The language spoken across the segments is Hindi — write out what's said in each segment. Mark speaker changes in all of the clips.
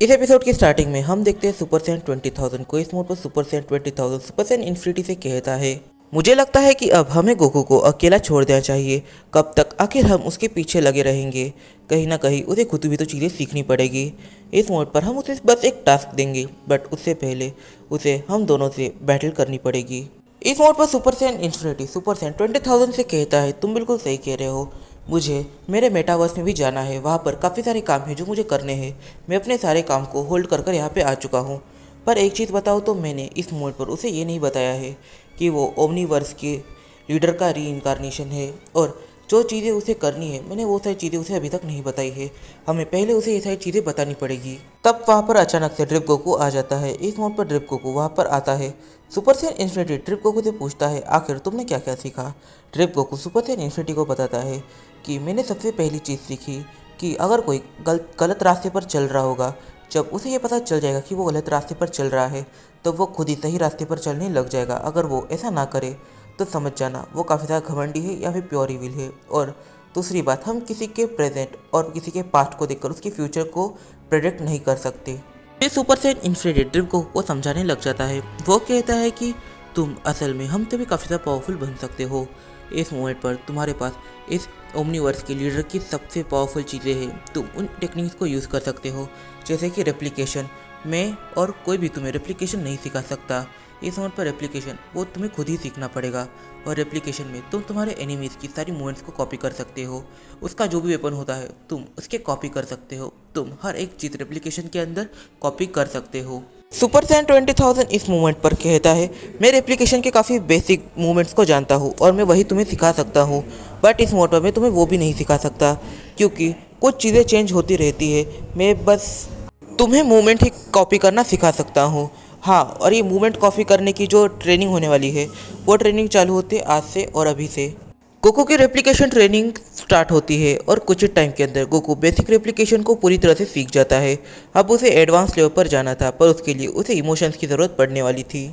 Speaker 1: इस एपिसोड की स्टार्टिंग में हम देखते हैं सुपर सैयन 20,000 को इस मोड पर super Saiyan 20,000 super Saiyan infinity से कहता है, मुझे लगता है कि अब हमें गोकू को अकेला छोड़ देना चाहिए। कब तक आखिर हम उसके पीछे लगे रहेंगे? कहीं ना कहीं उसे खुद भी तो चीज़ें सीखनी पड़ेगी। इस मोड पर हम उसे बस एक टास्क देंगे, बट उससे पहले उसे हम दोनों से बैटल करनी पड़ेगी। इस मोड पर super Saiyan infinity super Saiyan 20,000 से कहता है, तुम बिल्कुल सही कह रहे हो, मुझे मेरे मेटावर्स में भी जाना है। वहाँ पर काफ़ी सारे काम हैं जो मुझे करने हैं। मैं अपने सारे काम को होल्ड कर यहाँ पे आ चुका हूँ। पर एक चीज़ बताओ तो मैंने इस मोड पर उसे ये नहीं बताया है कि वो ओमनीवर्स के लीडर का री इनकारनेशन है, और जो चीज़ें उसे करनी है मैंने वो सारी चीज़ें उसे अभी तक नहीं बताई है। हमें पहले उसे ये सारी चीज़ें बतानी पड़ेगी। तब वहाँ पर अचानक से ड्रिप गोकू आ जाता है। इस मोड पर ड्रिप गोकू वहाँ पर आता है। Super Saiyan infinity drip Goku से पूछता है, आखिर तुमने क्या क्या सीखा? Drip Goku super Saiyan infinity को बताता है कि मैंने सबसे पहली चीज़ सीखी कि अगर कोई गलत रास्ते पर चल रहा होगा, जब उसे ये पता चल जाएगा कि वो गलत रास्ते पर चल रहा है, तो वो खुद ही सही रास्ते पर चलने लग जाएगा। अगर वो ऐसा ना करे तो समझ जाना वो काफ़ी ज़्यादा घमंडी है या फिर प्योर इविल है। और दूसरी बात, हम किसी के प्रेजेंट और किसी के पास्ट को देखकर उसके फ्यूचर को प्रेडिक्ट नहीं कर सकते। ये सुपर सैयन इन्फिनिटी ड्रिप को वो समझाने लग जाता है। वो कहता है कि तुम असल में हमसे भी काफ़ी ज़्यादा पावरफुल बन सकते हो। इस मोमेंट पर तुम्हारे पास इस ओमनीवर्स के लीडर की सबसे पावरफुल चीज़ें हैं। तुम उन टेक्निक्स को यूज़ कर सकते हो, जैसे कि रेप्लिकेशन। मैं और कोई भी तुम्हें रेप्लिकेशन नहीं सिखा सकता। इस मोड पर रेप्लिकेशन वो तुम्हें खुद ही सीखना पड़ेगा। और रेप्लिकेशन में तुम तुम्हारे एनिमीज़ की सारी मूवमेंट्स को कॉपी कर सकते हो। उसका जो भी वेपन होता है तुम उसके कॉपी कर सकते हो। तुम हर एक चीज़ रेप्लिकेशन के अंदर कॉपी कर सकते हो। सुपर सैयन 20,000 इस मूवमेंट पर कहता है, मैं रेप्लिकेशन के काफ़ी बेसिक मूवमेंट्स को जानता हूँ और मैं वही तुम्हें सिखा सकता हूँ, बट इस मोड पर मैं तुम्हें वो भी नहीं सिखा सकता क्योंकि कुछ चीज़ें चेंज होती रहती है। मैं बस तुम्हें मूवमेंट ही कॉपी करना सिखा सकता हूँ। हाँ, और ये मूवमेंट कॉपी करने की जो ट्रेनिंग होने वाली है वो ट्रेनिंग चालू होती है आज से और अभी से। गोकू की रेप्लिकेशन ट्रेनिंग स्टार्ट होती है और कुछ ही टाइम के अंदर गोकू बेसिक रेप्लिकेशन को पूरी तरह से सीख जाता है। अब उसे एडवांस लेवल पर जाना था, पर उसके लिए उसे इमोशंस की ज़रूरत पड़ने वाली थी।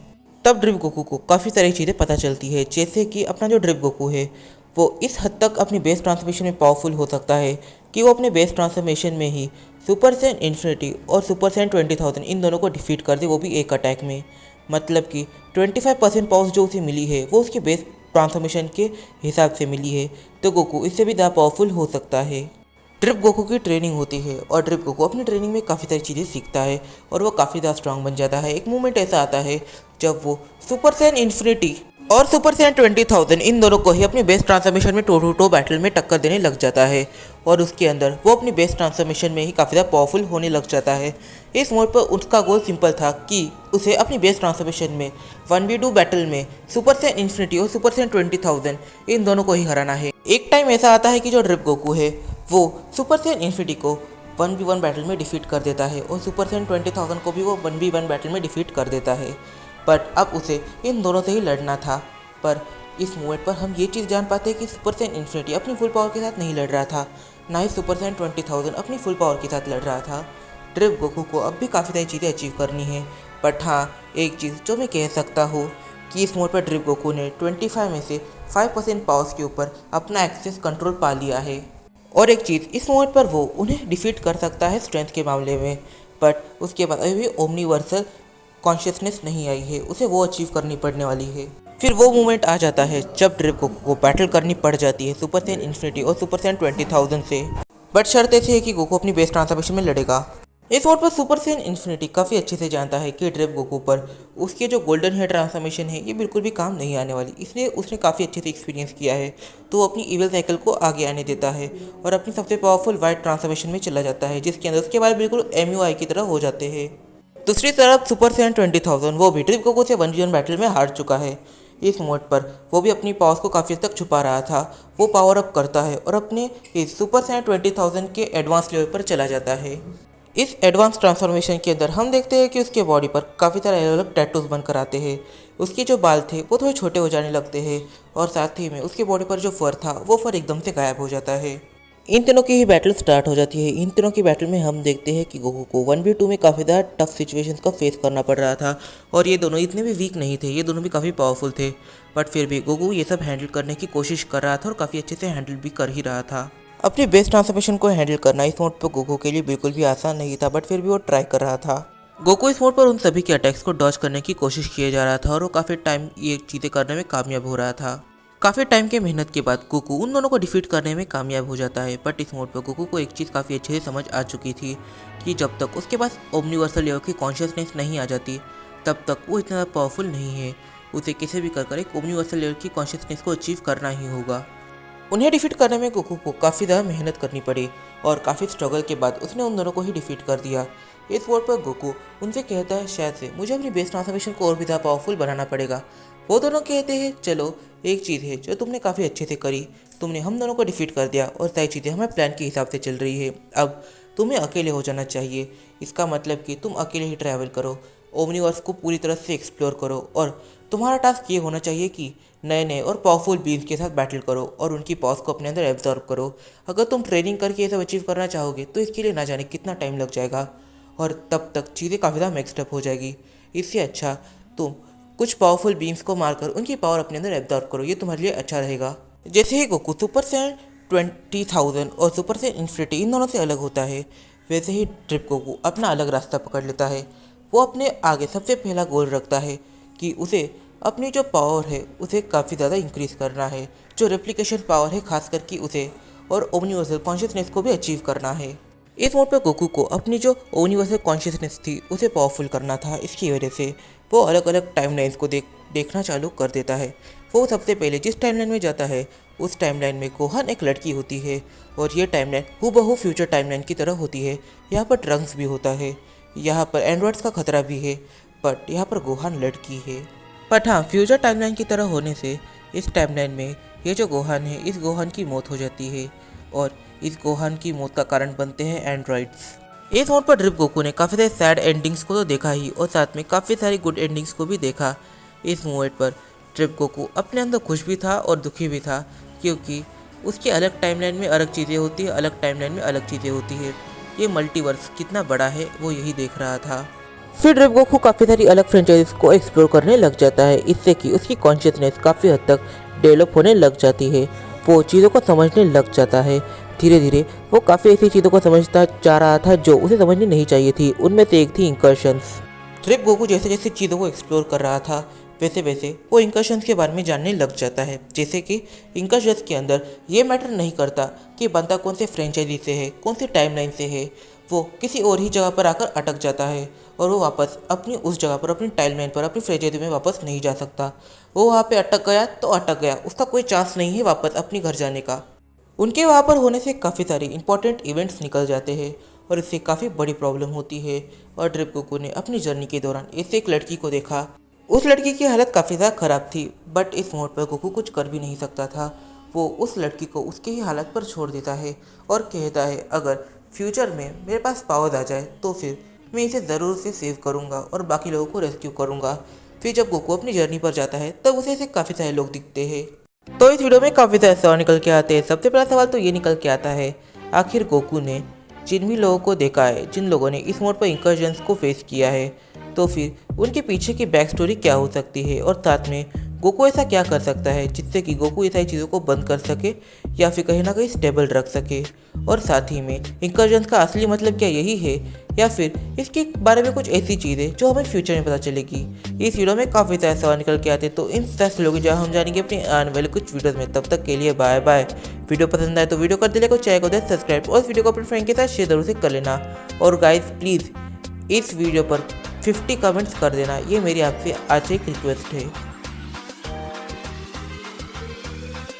Speaker 1: तब ड्रिप गोकू को काफ़ी सारी चीज़ें पता चलती है, जैसे कि अपना जो ड्रिप गोकू है वो इस हद तक अपनी बेस ट्रांसफॉर्मेशन में पावरफुल हो सकता है कि वो अपने बेस ट्रांसफॉर्मेशन में ही सुपर सैयन इन्फिनिटी और सुपर सैयन 20,000 इन दोनों को डिफीट कर दे, वो भी एक अटैक में। मतलब कि 25% पावर्स जो उसे मिली है वो उसके बेस ट्रांसफॉर्मेशन के हिसाब से मिली है, तो गोकू इससे भी ज़्यादा पावरफुल हो सकता है। ड्रिप गोकू की ट्रेनिंग होती है और ड्रिप गोकू अपनी ट्रेनिंग में काफ़ी सारी चीज़ें सीखता है और वो काफ़ी ज़्यादा स्ट्रांग बन जाता है। एक मोमेंट ऐसा आता है जब वो सुपर सैयन इन्फिनिटी और सुपर सैयन 20,000 इन दोनों को ही अपनी बेस ट्रांसफॉर्मेशन में टो टू टो बैटल में टक्कर देने लग जाता है, और उसके अंदर वो अपनी बेस ट्रांसफॉर्मेशन में ही काफ़ी ज़्यादा पावरफुल होने लग जाता है। इस मोड पर उसका गोल सिंपल था कि उसे अपनी बेस ट्रांसफॉर्मेशन में 1v2 बैटल में सुपर सैयन इन्फिनिटी और सुपर सैयन 20,000 इन दोनों को ही हराना है। एक टाइम ऐसा आता है कि जो ड्रिप गोकू है वो सुपर सैयन इन्फिनिटी को 1v1 बैटल में डिफीट कर देता है और सुपर सैयन 20,000 को भी वो 1v1 बैटल में डिफीट कर देता है। बट अब उसे इन दोनों से ही लड़ना था। पर इस मूवमेंट पर हम ये चीज़ जान पाते हैं कि सुपर सैयन इन्फिनिटी अपनी फुल पावर के साथ नहीं लड़ रहा था, ना ही सुपर सैयन 20,000 अपनी फुल पावर के साथ लड़ रहा था। ड्रिप गोकू को अब भी काफ़ी सारी चीज़ें अचीव करनी है, बट हाँ, एक चीज़ जो मैं कह सकता हूँ कि इस मोड पर ड्रिप गोकू ने 25 में से 5% पावर्स के ऊपर अपना एक्सेस कंट्रोल पा लिया है। और एक चीज़, इस मोमेंट पर वो उन्हें डिफीट कर सकता है स्ट्रेंथ के मामले में, बट उसके बाद अभी भी ओमनीवर्सल कॉन्शियसनेस नहीं आई है, उसे वो अचीव करनी पड़ने वाली है। फिर वो मोमेंट आ जाता है जब ड्रिप गोकू को बैटल करनी पड़ जाती है सुपर सैयन इन्फिनिटी और सुपर सैयन 20,000 से, बट शर्त ऐसी है कि गोकू अपनी बेस ट्रांसफॉर्मेशन में लड़ेगा। इस मोड पर सुपर सैयन इन्फिनिटी काफ़ी अच्छे से जानता है कि ड्रिप गोकू पर उसके जो गोल्डन हेयर ट्रांसफॉर्मेशन है ये बिल्कुल भी काम नहीं आने वाली, इसलिए उसने काफ़ी अच्छे से एक्सपीरियंस किया है, तो वो अपनी इविल साइकिल को आगे आने देता है और अपनी सबसे पावरफुल वाइट ट्रांसफॉर्मेशन में चला जाता है, जिसके अंदर उसके बारे बिल्कुल MUI की तरह हो जाते हैं। दूसरी तरफ सुपर सैयन 20,000 वो भी ड्रिप गोकू से 1v1 बैटल में हार चुका है। इस मोड पर वो भी अपनी पावर्स को काफ़ी हद तक छुपा रहा था। वो पावर अप करता है और अपने इस सुपर सैयन 20,000 के एडवांस लेवल पर चला जाता है। इस एडवांस ट्रांसफॉर्मेशन के अंदर हम देखते हैं कि उसके बॉडी पर काफ़ी सारे अलग अलग टैटूज बनकर आते हैं। उसके जो बाल थे वो थोड़े छोटे हो जाने लगते हैं और साथ ही में उसके बॉडी पर जो फर था वो फर एकदम से गायब हो जाता है। इन तीनों की ही बैटल स्टार्ट हो जाती है। इन तीनों की बैटल में हम देखते हैं कि गोकू को 1v2 में काफ़ी ज़्यादा टफ सिचुएशंस का फेस करना पड़ रहा था, और ये दोनों इतने भी वीक नहीं थे, ये दोनों भी काफ़ी पावरफुल थे, बट फिर भी गोकू ये सब हैंडल करने की कोशिश कर रहा था और काफ़ी अच्छे से हैंडल भी कर ही रहा था। अपनी बेस ट्रांसफॉर्मेशन को हैंडल करना इस मोड पर गोकू के लिए बिल्कुल भी आसान नहीं था, बट फिर भी वो ट्राई कर रहा था। गोकू इस मोड पर उन सभी के अटैक्स को डॉज करने की कोशिश किए जा रहा था और वो काफ़ी टाइम ये चीज़ें करने में कामयाब हो रहा था। काफ़ी टाइम के मेहनत के बाद गोकू उन दोनों को डिफीट करने में कामयाब हो जाता है। बट इस मोड पर गोकू को एक चीज़ काफ़ी अच्छे से समझ आ चुकी थी कि जब तक उसके पास ओमनिवर्सल लेवल की कॉन्शियसनेस नहीं आ जाती तब तक वो इतना पावरफुल नहीं है। उसे किसी भी कर एक ओमनिवर्सल लेवल की कॉन्शियसनेस को अचीव करना ही होगा। उन्हें डिफीट करने में गोकू को काफ़ी ज़्यादा मेहनत करनी पड़ी और काफ़ी स्ट्रगल के बाद उसने उन दोनों को ही डिफीट कर दिया। इस वर्ड पर गोकू उनसे कहता है शायद से मुझे अपनी बेस ट्रांसफॉर्मेशन को और भी ज़्यादा पावरफुल बनाना पड़ेगा। वो दोनों कहते हैं चलो एक चीज़ है जो तुमने काफ़ी अच्छे से करी, तुमने हम दोनों को डिफीट कर दिया और सारी चीज़ें हमें प्लान के हिसाब से चल रही है। अब तुम्हें अकेले हो जाना चाहिए। इसका मतलब कि तुम अकेले ही ट्रैवल करो, ओमनीवर्स को पूरी तरह से एक्सप्लोर करो और तुम्हारा टास्क ये होना चाहिए कि नए नए और पावरफुल बीन्स के साथ बैटल करो और उनकी पावर्स को अपने अंदर एब्जॉर्ब करो। अगर तुम ट्रेनिंग करके ये सब अचीव करना चाहोगे तो इसके लिए ना जाने कितना टाइम लग जाएगा और तब तक चीज़ें काफ़ी ज़्यादा मिक्सड अप हो जाएगी। इससे अच्छा तुम कुछ पावरफुल बीन्स को मारकर उनकी पावर अपने अंदर एब्जॉर्ब करो, ये तुम्हारे लिए अच्छा रहेगा। जैसे ही गोकू सुपर सैयन 20,000 और सुपर सैयन इन्फिनिटी इन दोनों से अलग होता है, वैसे ही ड्रिप गोकू अपना अलग रास्ता पकड़ लेता है। वो अपने आगे सबसे पहला गोल रखता है कि उसे अपनी जो पावर है उसे काफ़ी ज़्यादा इंक्रीज़ करना है, जो रेप्लिकेशन पावर है खास करके उसे, और ओमनिवर्सल कॉन्शियसनेस को भी अचीव करना है। इस मोड पर गोकू को अपनी जो ओमनिवर्सल कॉन्शियसनेस थी उसे पावरफुल करना था। इसकी वजह से वो अलग अलग टाइमलाइंस को देखना चालू कर देता है। वो सबसे पहले जिस टाइमलाइन में जाता है उस टाइमलाइन में गोहान एक लड़की होती है और ये टाइमलाइन हूबहू फ्यूचर टाइमलाइन की तरह होती है। यहाँ पर ट्रंक्स भी होता है, यहाँ पर एंड्रॉइड्स का खतरा भी है, बट यहाँ पर गोहान लड़की है। बट हाँ, फ्यूचर टाइमलाइन की तरह होने से इस टाइमलाइन में ये जो गोहान है इस गोहान की मौत हो जाती है और इस गोहान की मौत का कारण बनते हैं एंड्रॉइड्स। इस मोड पर ड्रिप गोकू ने काफ़ी सारे सैड एंडिंग्स को तो देखा ही और साथ में काफ़ी सारी गुड एंडिंग्स को भी देखा। इस मोड पर ड्रिप गोकू अपने अंदर खुश भी था और दुखी भी था, क्योंकि उसकी अलग टाइमलाइन में अलग चीज़ें होती है, अलग टाइमलाइन में अलग चीज़ें होती है। ये मल्टीवर्स कितना बड़ा है वो यही देख रहा था। फिर ड्रिप गोकू काफ़ी सारी अलग फ्रेंचाइजीज को एक्सप्लोर करने लग जाता है, इससे कि उसकी कॉन्शियसनेस काफ़ी हद तक डेवलप होने लग जाती है। वो चीज़ों को समझने लग जाता है। धीरे धीरे वो काफ़ी ऐसी चीज़ों को समझता जा रहा था जो उसे समझनी नहीं चाहिए थी। उनमें से एक थी इंकर्शंस। ड्रिप गोकू जैसे जैसे चीज़ों को एक्सप्लोर कर रहा था वैसे वैसे वो इंकर्शंस के बारे में जानने लग जाता है। जैसे कि इंकर्शंस के अंदर ये मैटर नहीं करता कि बंदा कौन से फ्रेंचाइजी से है, कौन सी टाइमलाइन से है, वो किसी और ही जगह पर आकर अटक जाता है और वो वापस अपनी उस जगह पर, अपनी टाइमलाइन पर, अपनी फ्रेंचाइजी में वापस नहीं जा सकता। वो वहाँ पे अटक गया तो अटक गया, उसका कोई चांस नहीं है वापस अपनी घर जाने का। उनके वहाँ पर होने से काफ़ी सारी इंपॉर्टेंट इवेंट्स निकल जाते हैं और इससे काफ़ी बड़ी प्रॉब्लम होती है। और ड्रिप गोकू ने अपनी जर्नी के दौरान ऐसे एक लड़की को देखा। उस लड़की की हालत काफ़ी ज़्यादा ख़राब थी, बट इस मोड पर गोकू कुछ कर भी नहीं सकता था। वो उस लड़की को उसके ही हालत पर छोड़ देता है और कहता है अगर फ्यूचर में मेरे पास पावर आ जाए तो फिर मैं इसे ज़रूर से सेव करूँगा और बाकी लोगों को रेस्क्यू करूँगा। फिर जब गोकू अपनी जर्नी पर जाता है तब उसे ऐसे काफ़ी सारे लोग दिखते हैं। तो इस वीडियो में काफ़ी सारे सवाल निकल के आते हैं। सबसे पहला सवाल तो ये निकल के आता है, आखिर गोकू ने जिन भी लोगों को देखा है, जिन लोगों ने इस मोड पर इंकर्जन्स को फेस किया है, तो फिर उनके पीछे की बैक स्टोरी क्या हो सकती है और साथ में गोकू ऐसा क्या कर सकता है जिससे कि गोकू ये सारी चीज़ों को बंद कर सके या फिर कहीं ना कहीं स्टेबल रख सके। और साथ ही में इंकर्जन्स का असली मतलब क्या यही है या फिर इसके बारे में कुछ ऐसी चीज़ें जो हमें फ्यूचर में पता चलेगी। इस वीडियो में काफ़ी सारे सवाल निकल के आते, तो इन फैसलों की जो हम जानेंगे अपने आने वाले कुछ वीडियोज़ में। तब तक के लिए बाय बाय। वीडियो पसंद आए तो वीडियो कर दिले को, चैनल को दे सब्सक्राइब और वीडियो को अपने फ्रेंड के साथ शेयर जरूर से कर लेना। और गाइज प्लीज़ इस वीडियो पर 50 कमेंट्स कर देना, ये मेरी आपसे आज एक रिक्वेस्ट है।